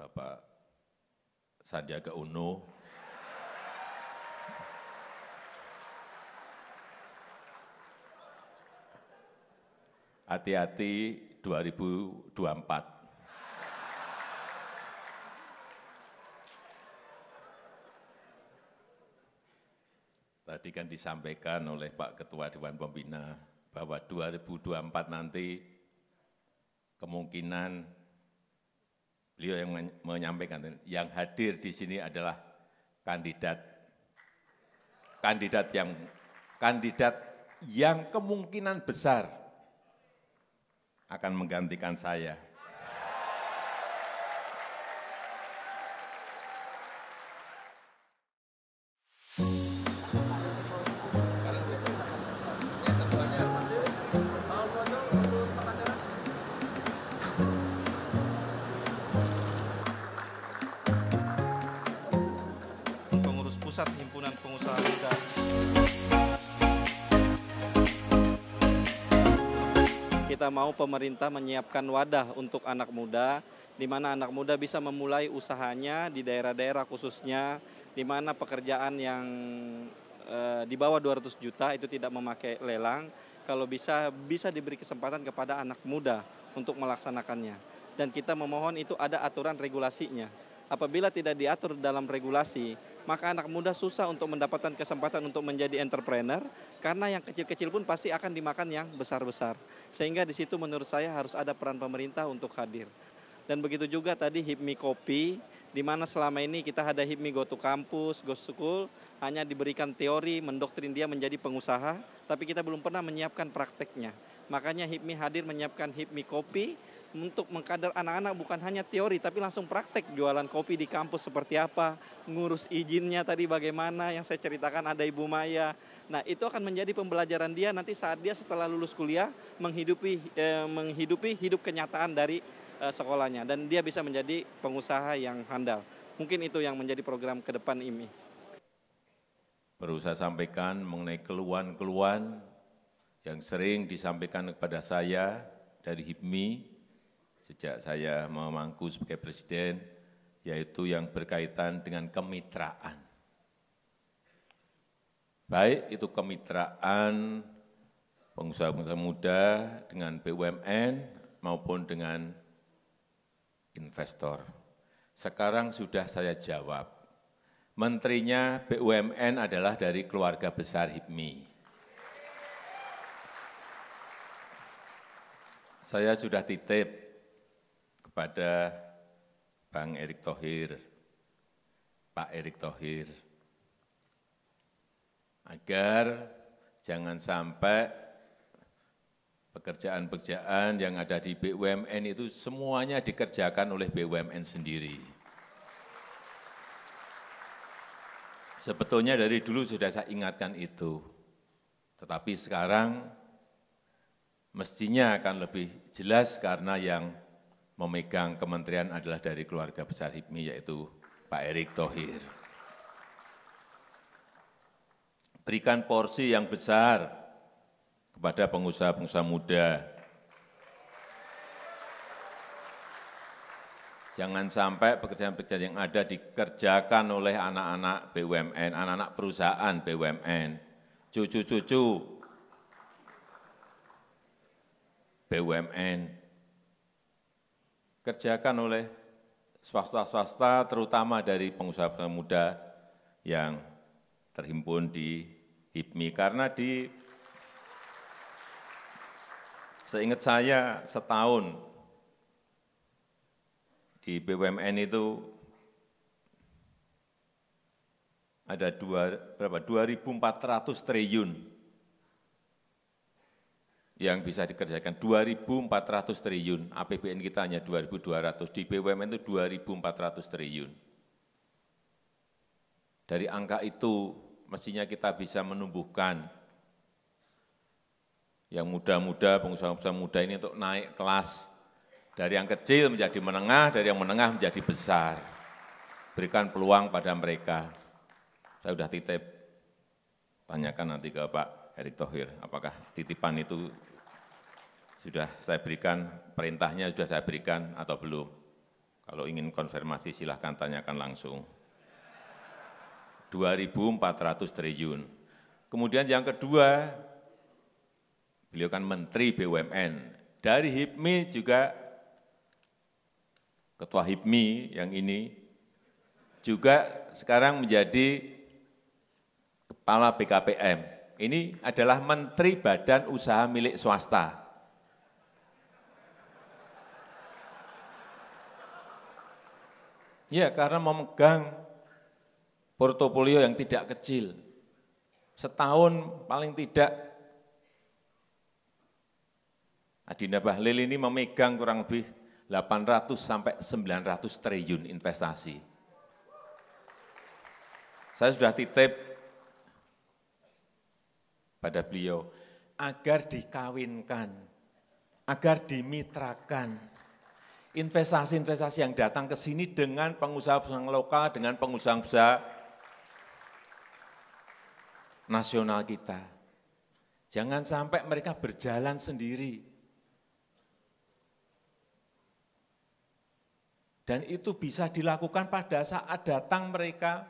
Bapak Sandiaga Uno, hati-hati 2024. Tadi kan disampaikan oleh Pak Ketua Dewan Pembina bahwa 2024 nanti kemungkinan beliau yang menyampaikan, yang hadir di sini adalah kandidat yang kemungkinan besar akan menggantikan saya. Pengurus Pusat Himpunan Pengusaha Muda. Kita mau pemerintah menyiapkan wadah untuk anak muda, di mana anak muda bisa memulai usahanya di daerah-daerah khususnya, di mana pekerjaan yang di bawah 200 juta itu tidak memakai lelang, kalau bisa diberi kesempatan kepada anak muda untuk melaksanakannya. Dan kita memohon itu ada aturan regulasinya. Apabila tidak diatur dalam regulasi, maka anak muda susah untuk mendapatkan kesempatan untuk menjadi entrepreneur, karena yang kecil-kecil pun pasti akan dimakan yang besar-besar. Sehingga di situ menurut saya harus ada peran pemerintah untuk hadir. Dan begitu juga tadi HIPMI Kopi, di mana selama ini kita ada HIPMI Go to Campus, Go School, hanya diberikan teori, mendoktrin dia menjadi pengusaha, tapi kita belum pernah menyiapkan prakteknya. Makanya HIPMI hadir menyiapkan HIPMI Kopi, untuk mengkader anak-anak bukan hanya teori, tapi langsung praktek jualan kopi di kampus seperti apa, ngurus izinnya tadi bagaimana, yang saya ceritakan ada Ibu Maya. Nah itu akan menjadi pembelajaran dia nanti saat dia setelah lulus kuliah, menghidupi hidup kenyataan dari sekolahnya. Dan dia bisa menjadi pengusaha yang handal. Mungkin itu yang menjadi program ke depan ini. Perlu saya sampaikan mengenai keluhan-keluhan yang sering disampaikan kepada saya dari HIPMI, sejak saya memangku sebagai presiden, yaitu yang berkaitan dengan kemitraan. Baik itu kemitraan pengusaha-pengusaha muda dengan BUMN maupun dengan investor. Sekarang sudah saya jawab, menterinya BUMN adalah dari keluarga besar HIPMI. Saya sudah titip kepada Bang Erick Thohir, Pak Erick Thohir, agar jangan sampai pekerjaan-pekerjaan yang ada di BUMN itu semuanya dikerjakan oleh BUMN sendiri. Sebetulnya dari dulu sudah saya ingatkan itu, tetapi sekarang mestinya akan lebih jelas karena yang memegang kementerian adalah dari keluarga besar HIPMI, yaitu Pak Erick Thohir. Berikan porsi yang besar kepada pengusaha-pengusaha muda. Jangan sampai pekerjaan-pekerjaan yang ada dikerjakan oleh anak-anak BUMN, anak-anak perusahaan BUMN, cucu-cucu BUMN, kerjakan oleh swasta-swasta, terutama dari pengusaha-pengusaha muda yang terhimpun di HIPMI. Karena seingat saya setahun di BUMN itu ada 2.400 triliun yang bisa dikerjakan, 2.400 triliun, APBN kita hanya 2.200, di BUMN itu 2.400 triliun. Dari angka itu mestinya kita bisa menumbuhkan yang muda-muda, pengusaha-pengusaha muda ini untuk naik kelas, dari yang kecil menjadi menengah, dari yang menengah menjadi besar. Berikan peluang pada mereka. Saya sudah titip, tanyakan nanti ke Pak Erick Thohir, apakah titipan itu sudah saya berikan, perintahnya sudah saya berikan atau belum. Kalau ingin konfirmasi silahkan tanyakan langsung. 2.400 triliun. Kemudian yang kedua, beliau kan Menteri BUMN. Dari HIPMI juga, Ketua HIPMI yang ini, juga sekarang menjadi Kepala BKPM. Ini adalah Menteri Badan Usaha milik swasta. Ya, karena memegang portofolio yang tidak kecil. Setahun paling tidak, Adinda Bahlil ini memegang kurang lebih 800 sampai 900 triliun investasi. Saya sudah titip pada beliau, agar dikawinkan, agar dimitrakan investasi-investasi yang datang ke sini dengan pengusaha-pengusaha lokal, dengan pengusaha-pengusaha nasional kita. Jangan sampai mereka berjalan sendiri. Dan itu bisa dilakukan pada saat datang mereka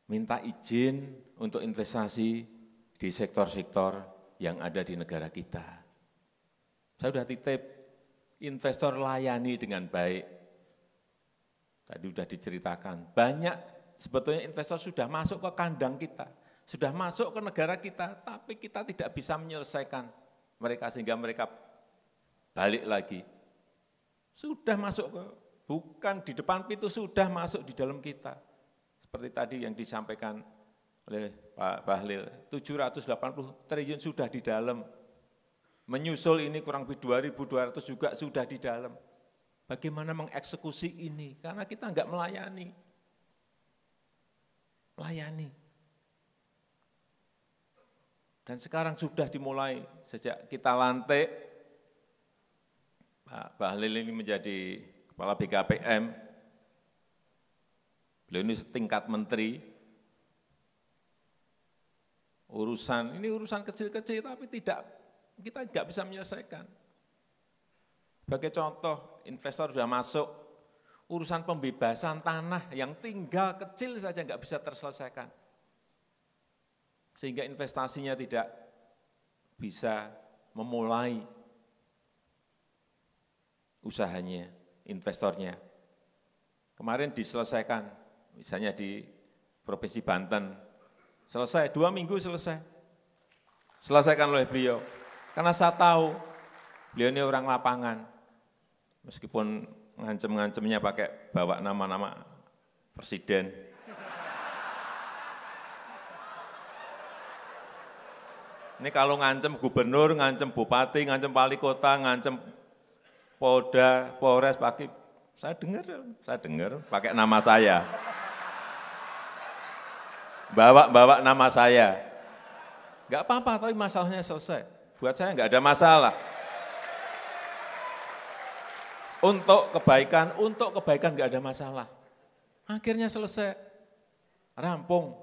minta izin untuk investasi di sektor-sektor yang ada di negara kita. Saya sudah titip, investor layani dengan baik. Tadi sudah diceritakan, banyak sebetulnya investor sudah masuk ke kandang kita, sudah masuk ke negara kita, tapi kita tidak bisa menyelesaikan mereka sehingga mereka balik lagi. Sudah masuk ke, bukan di depan pintu, sudah masuk di dalam kita. Seperti tadi yang disampaikan oleh Pak Bahlil, 780 triliun sudah di dalam. Menyusul ini kurang lebih 2.200 juga sudah di dalam. Bagaimana mengeksekusi ini? Karena kita enggak melayani. Melayani. Dan sekarang sudah dimulai, sejak kita lantik, Pak Bahlil ini menjadi Kepala BKPM, beliau ini setingkat menteri, ini urusan kecil-kecil tapi kita enggak bisa menyelesaikan. Sebagai contoh, investor sudah masuk, urusan pembebasan tanah yang tinggal kecil saja enggak bisa terselesaikan. Sehingga investasinya tidak bisa memulai usahanya, investornya. Kemarin diselesaikan, misalnya di Provinsi Banten, selesai, 2 minggu selesai. Selesaikan oleh beliau. Karena saya tahu, beliau ini orang lapangan. Meskipun ngancem-ngancemnya pakai bawa nama-nama presiden. Ini kalau ngancem gubernur, ngancem bupati, ngancem wali kota, ngancem Polda, Polres, pakai, saya dengar pakai nama saya. Bawa nama saya. Enggak apa-apa, tapi masalahnya selesai. Buat saya enggak ada masalah. Untuk kebaikan enggak ada masalah. Akhirnya selesai, rampung.